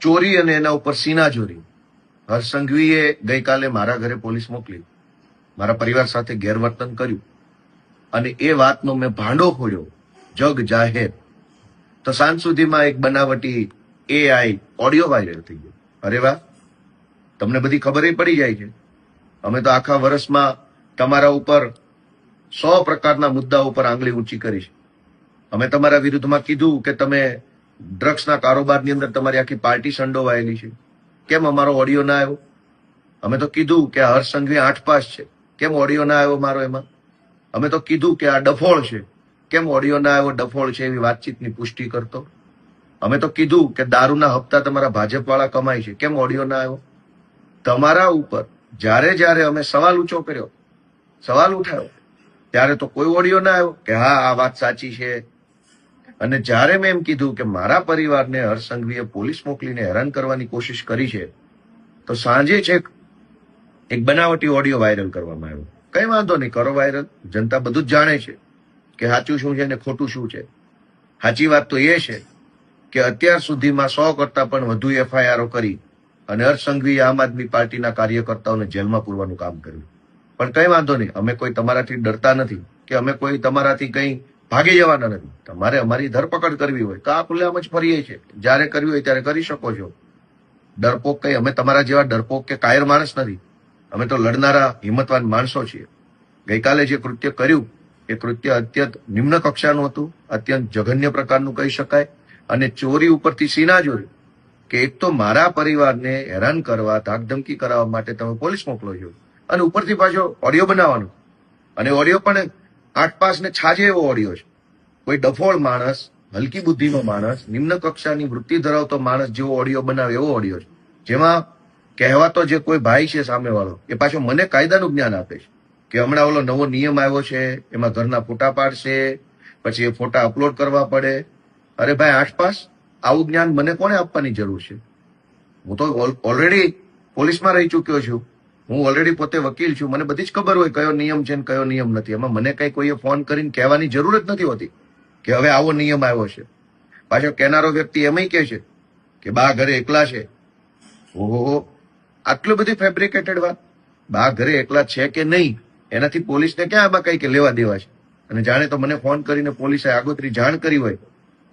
ચોરી અને એના ઉપર સીનાચોરી હર્ષ સંઘવીએ ગઈકાલે મારા ઘરે પોલીસ મોકલી, મારા પરિવાર સાથે ગેરવર્તન કર્યું અને એ વાતનો મેં ભાંડો ફોડ્યો જગ જાહેર. તો સાંજ સુધીમાં એક બનાવટી AI ઓડિયો વાયરલ થઈ ગયો. અરે વાહ, તમને બધી ખબર પડી જાય છે. અમે તો આખા વર્ષમાં તમારા ઉપર 100 પ્રકારના મુદ્દાઓ ઉપર આંગળી ઊંચી કરી છે. અમે તમારા વિરુદ્ધમાં કીધું કે તમે ડ્રગ્સના કારોબારની અંદર તમારી આખી પાર્ટી સંડોવાયેલી છે. કેમ અમારો ઓડિયો ના આવ્યો? અમે તો કીધું કે હર્ષ સંઘવી 8 પાસ છે, કેમ ઓડિયો ના આવ્યો મારો એમાં? અમે તો કીધું કે આ ડફોળ છે, કેમ ઓડિયો ના આવ્યો? ડફોળ છે એવી વાતચીતની પુષ્ટિ કરતો. અમે તો કીધું કે દારૂના હપ્તા તમારા ભાજપ વાળા કમાય છે, કેમ ઓડિયો ના આવ્યો? તમારા ઉપર જ્યારે જ્યારે અમે સવાલ ઊંચો કર્યો, સવાલ ઉઠાવ્યો, ત્યારે તો કોઈ ઓડિયો ના આવ્યો કે હા આ વાત સાચી છે. અને જ્યારે મેં એમ કીધું કે મારા પરિવારને હર્ષ સંઘવીએ પોલીસ મોકલીને હેરાન કરવાની કોશિશ કરી છે, તો સાંજે છેક એક બનાવટી ઓડિયો વાયરલ કરવામાં આવ્યો. કઈ વાંધો નહીં, કરો વાયરલ. જનતા બધું જ જાણે છે કે સાચું શું છે ને ખોટું શું છે. સાચી વાત તો એ છે કે અત્યાર સુધીમાં 100 કરતા પણ વધુ FIRઓ કરી અને હર્ષ સંઘવીએ આમ આદમી પાર્ટીના કાર્યકર્તાઓને જેલમાં પૂરવાનું કામ કર્યું. પણ કઈ વાંધો નહીં, અમે કોઈ તમારાથી ડરતા નથી કે અમે કોઈ તમારાથી કઈ ભાગી જવાના નથી. તમારે અમારી ધરપકડ કરવી હોય તો આ ખુલ્લેઆમ જ ફરીએ છીએ, જ્યારે કરવી હોય ત્યારે કરી શકો છો. ડરપોક કઈ અમે તમારા જેવા ડરપોક કે કાયર માણસ નથી. અમે તો લડનારા હિંમતવાન માણસો છીએ. ગઈકાલે જે કૃત્ય કર્યું એ કૃત્ય અત્યંત નિમ્ન કક્ષાનું હતું, અત્યંત જઘન્ય પ્રકારનું કહી શકાય. અને ચોરી ઉપરથી સીનાચોરી કે એક તો મારા પરિવારને હેરાન કરવા, ધાકધમકી કરાવવા માટે તમે પોલીસ મોકલો છો અને ઉપરથી પાછો ઓડિયો બનાવવાનો. અને ઓડિયો પણ 8 પાસ ને છાજે એવો ઓડિયો છે. કોઈ ડફોળ માણસ, હલકી બુદ્ધિનો માણસ, નિમ્ન કક્ષાની વૃત્તિ ધરાવતો માણસ જેવો ઓડિયો બનાવે એવો ઓડિયો છે, જેમાં કહેવાતો જે કોઈ ભાઈ છે સામેવાળો એ પાછો મને કાયદાનું જ્ઞાન આપે છે કે હમણાં ઓલો નવો નિયમ આવ્યો છે, એમાં ઘરના ફોટા પાડશે, પછી એ ફોટા અપલોડ કરવા પડે. અરે ભાઈ 8 પાસ, આવું જ્ઞાન મને કોને આપવાની જરૂર છે? હું તો ઓલરેડી પોલીસમાં રહી ચૂક્યો છું, હું ઓલરેડી પોતે વકીલ છું, મને બધી જ ખબર હોય કયો નિયમ છે ને કયો નિયમ નથી. એમાં મને કઈ કોઈએ ફોન કરીને કહેવાની જરૂર જ નથી હોતી કે હવે આવો નિયમ આવ્યો છે. પાછો કહેનારો વ્યક્તિ એમય કહે છે કે બા ઘરે એકલા છે. ઓહો, આટલી બધી ફેબ્રિકેટેડ વાત. બા ઘરે એકલા છે કે નહીં એનાથી પોલીસને ક્યાં આમાં કઈ કે લેવા દેવા છે? અને જાણે તો મને ફોન કરીને પોલીસે આગોતરી જાણ કરી હોય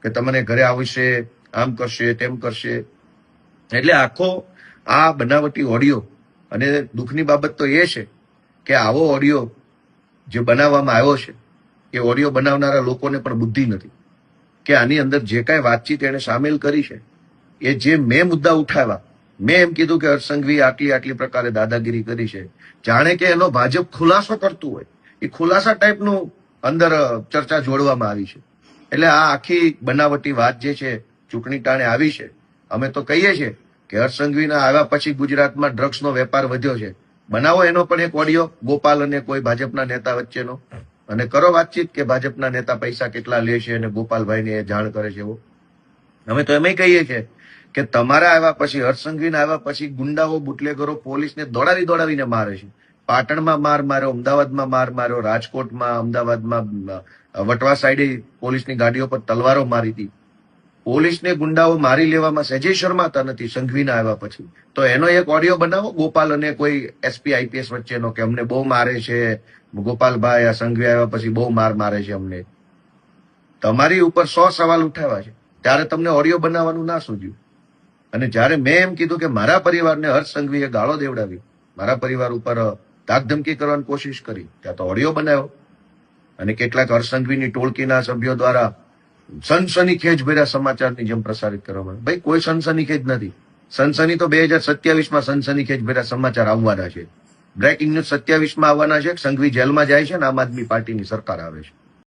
કે તમને ઘરે આવશે, આમ કરશે, તેમ કરશે. એટલે આખો આ બનાવટી ઓડિયો, અને દુઃખની બાબત તો એ છે કે આવો ઓડિયો જે બનાવવામાં આવ્યો છે એ ઓડિયો બનાવનારા લોકોને પણ બુદ્ધિ નથી કે આની અંદર જે કાંઈ વાતચીત એને સામેલ કરી છે, એ જે મેં મુદ્દા ઉઠાવ્યા, મેં એમ કીધું કે હર્ષ સંઘવીએ આટલી પ્રકારે દાદાગીરી કરી છે, જાણે કે એનો ભાજપ ખુલાસો કરતું હોય, એ ખુલાસા ટાઈપનું અંદર ચર્ચા જોડવામાં આવી છે. એટલે આ આખી બનાવટી વાત જે છે ચૂંટણી ટાણે આવી છે. અમે તો કહીએ છીએ કે હર્ષ સંઘવીના આવ્યા પછી ગુજરાતમાં ડ્રગ્સનો વેપાર વધ્યો છે. બનાવો એનો પણ એક ઓડિયો, ગોપાલ અને કોઈ ભાજપના નેતા વચ્ચેનો, અને કરો વાતચીત કે ભાજપના નેતા પૈસા કેટલા લે છે અને ગોપાલભાઈને એ જાણ કરે છે. એવો અમે તો એમ કહીએ છીએ કે તમારા આવ્યા પછી, હર્ષ સંઘવીના આવ્યા પછી ગુંડાઓ, બુટલેગરો પોલીસને દોડાવીને મારે છે. પાટણમાં માર માર્યો, અમદાવાદમાં માર માર્યો, રાજકોટમાં, અમદાવાદમાં વટવા સાઈડે પોલીસની ગાડીઓ પર તલવારો મારી હતી. પોલીસને ગુંડાઓ મારી લેવામાં સહેજે શરમાતા નથી સંઘવીના આવ્યા પછી. તો એનો એક ઓડિયો બનાવો ગોપાલ અને કોઈ SP IPS વચ્ચેનો કે અમને બહુ મારે છે ગોપાલભાઈ, આ સંઘવી આવ્યા પછી બહુ મારે છે અમને. તમારી ઉપર 100 સવાલ ઉઠાવ્યા છે, ત્યારે તમને ઓડિયો બનાવવાનું ના સૂઝ્યું. અને જ્યારે મેં એમ કીધું કે મારા પરિવારને હર્ષ સંઘવીએ ગાળો દેવડાવી, મારા પરિવાર ઉપર ધાકધમકી કરવાની કોશિશ કરી, ત્યાં તો ઓડિયો બનાવ્યો. અને કેટલાક હર્ષ સંઘવીની ટોળકીના સભ્યો દ્વારા સનસનીખેજ ભર્યા સમાચારની જેમ પ્રસારિત કરવામાં. ભાઈ કોઈ સનસનીખેજ નથી. સનસની તો 2027માં સનસનીખેજ ભર્યા સમાચાર આવવાના છે. બ્રેકિંગ ન્યૂઝ 27માં આવવાના છે. સંઘવી જેલમાં જાય છે ને આમ આદમી પાર્ટીની સરકાર આવે છે.